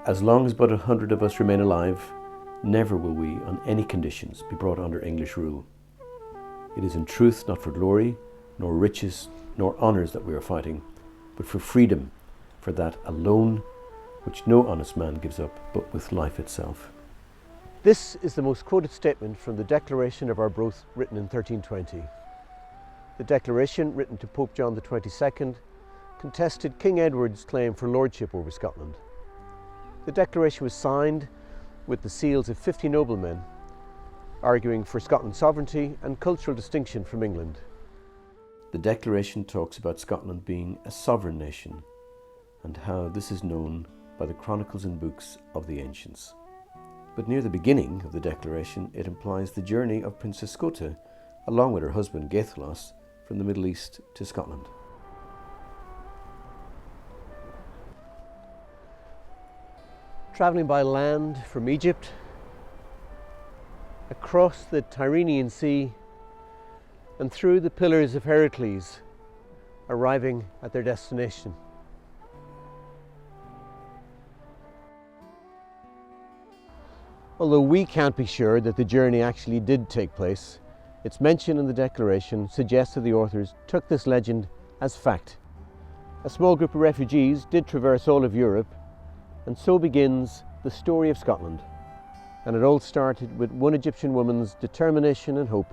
As long as but 100 of us remain alive, never will we, on any conditions, be brought under English rule. It is in truth not for glory, nor riches, nor honours that we are fighting, but for freedom, for that alone which no honest man gives up, but with life itself. This is the most quoted statement from the Declaration of Arbroath, written in 1320. The Declaration, written to Pope John XXII, contested King Edward's claim for lordship over Scotland. The Declaration was signed with the seals of 50 noblemen, arguing for Scotland's sovereignty and cultural distinction from England. The Declaration talks about Scotland being a sovereign nation, and how this is known by the chronicles and books of the ancients. But near the beginning of the Declaration, it implies the journey of Princess Scota, along with her husband Gaethelos, from the Middle East to Scotland. Travelling by land from Egypt, across the Tyrrhenian Sea, and through the Pillars of Heracles, arriving at their destination. Although we can't be sure that the journey actually did take place, its mention in the Declaration suggests that the authors took this legend as fact. A small group of refugees did traverse all of Europe, and so begins the story of Scotland. And it all started with one Egyptian woman's determination and hope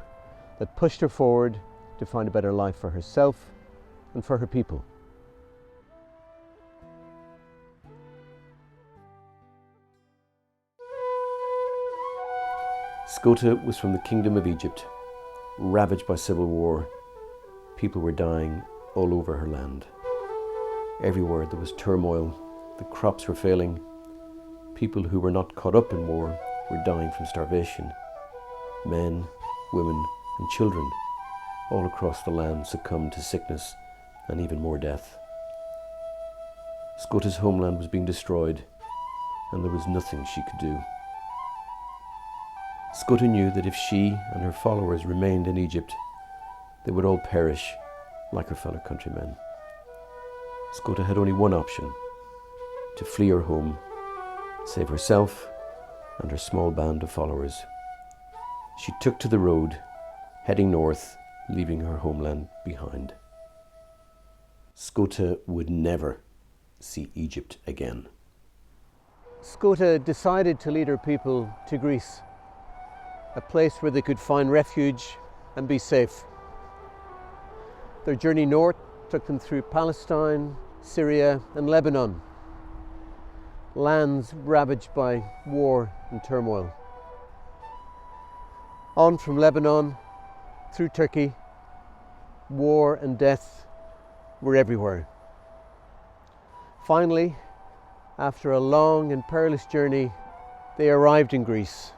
that pushed her forward to find a better life for herself and for her people. Scota was from the Kingdom of Egypt, ravaged by civil war. People were dying all over her land. Everywhere there was turmoil, the crops were failing. People who were not caught up in war were dying from starvation. Men, women and children all across the land succumbed to sickness and even more death. Scota's homeland was being destroyed, and there was nothing she could do. Scota knew that if she and her followers remained in Egypt, they would all perish like her fellow countrymen. Scota had only one option: to flee her home, save herself and her small band of followers. She took to the road, heading north, leaving her homeland behind. Scota would never see Egypt again. Scota decided to lead her people to Greece, a place where they could find refuge and be safe. Their journey north took them through Palestine, Syria and Lebanon, lands ravaged by war and turmoil. On from Lebanon, through Turkey, war and death were everywhere. Finally, after a long and perilous journey, they arrived in Greece,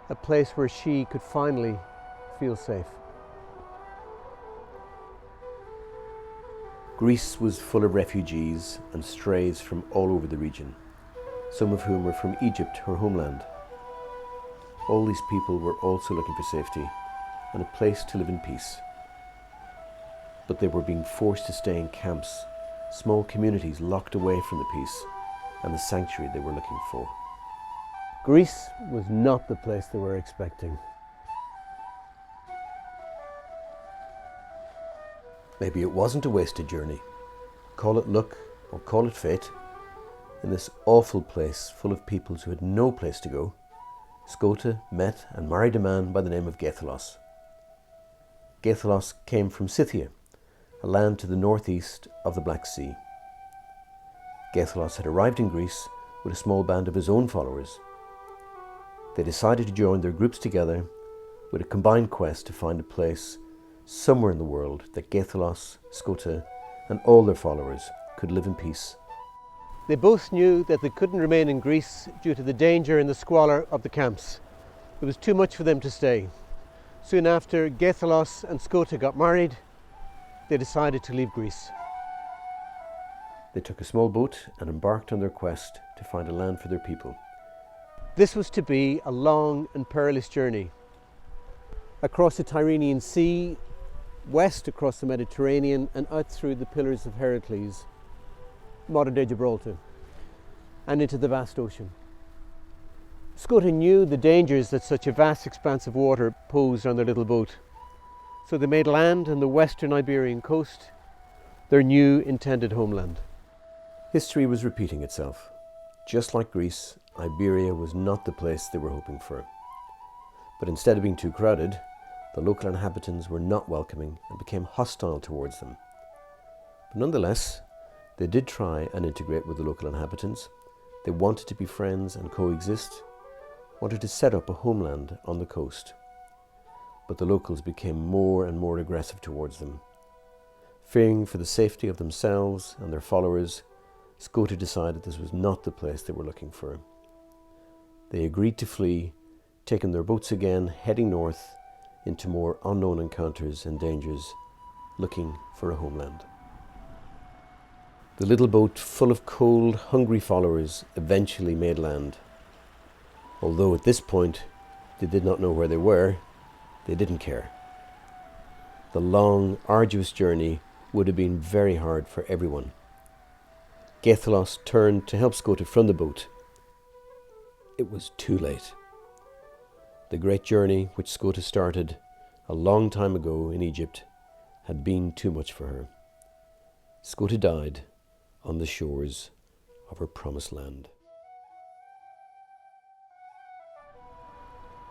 a place where she could finally feel safe. Greece was full of refugees and strays from all over the region, some of whom were from Egypt, her homeland. All these people were also looking for safety and a place to live in peace. But they were being forced to stay in camps, small communities locked away from the peace and the sanctuary they were looking for. Greece was not the place they were expecting. Maybe it wasn't a wasted journey. Call it luck or call it fate. In this awful place full of peoples who had no place to go, Scota met and married a man by the name of Gaethelos. Gaethelos came from Scythia, a land to the northeast of the Black Sea. Gaethelos had arrived in Greece with a small band of his own followers. They decided to join their groups together with a combined quest to find a place somewhere in the world that Gaethelos, Scota and all their followers could live in peace. They both knew that they couldn't remain in Greece due to the danger and the squalor of the camps. It was too much for them to stay. Soon after Gaethelos and Scota got married, they decided to leave Greece. They took a small boat and embarked on their quest to find a land for their people. This was to be a long and perilous journey. Across the Tyrrhenian Sea, west across the Mediterranean and out through the Pillars of Heracles, modern-day Gibraltar. and into the vast ocean. Scota knew the dangers that such a vast expanse of water posed on their little boat, so they made land on the western Iberian coast, their new intended homeland. History was repeating itself. Just like Greece, Iberia was not the place they were hoping for. But instead of being too crowded, the local inhabitants were not welcoming and became hostile towards them. But nonetheless, they did try and integrate with the local inhabitants. They wanted to be friends and coexist, wanted to set up a homeland on the coast. But the locals became more and more aggressive towards them. Fearing for the safety of themselves and their followers, Scota decided this was not the place they were looking for. They agreed to flee, taking their boats again, heading north into more unknown encounters and dangers, looking for a homeland. The little boat, full of cold, hungry followers, eventually made land. Although at this point they did not know where they were, they didn't care. The long, arduous journey would have been very hard for everyone. Gaithalos turned to help Scota from the boat. It was too late. The great journey which Scota started a long time ago in Egypt had been too much for her. Scota died on the shores of her promised land.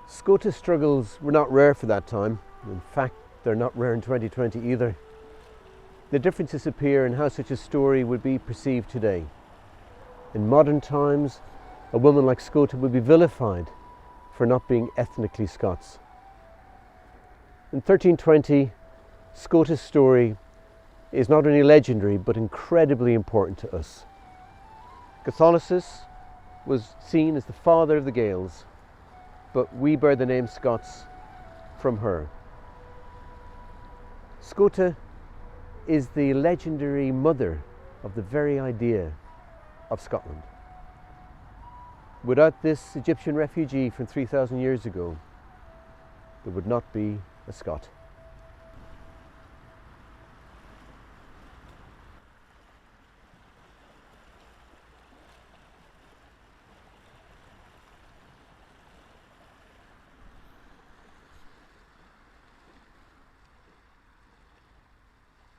Scota's struggles were not rare for that time. In fact, they're not rare in 2020 either. The differences appear in how such a story would be perceived today. In modern times, a woman like Scota would be vilified for not being ethnically Scots. In 1320, Scota's story is not only legendary but incredibly important to us. Gaithalos was seen as the father of the Gaels, but we bear the name Scots from her. Scota is the legendary mother of the very idea of Scotland. Without this Egyptian refugee from 3,000 years ago, there would not be a Scot.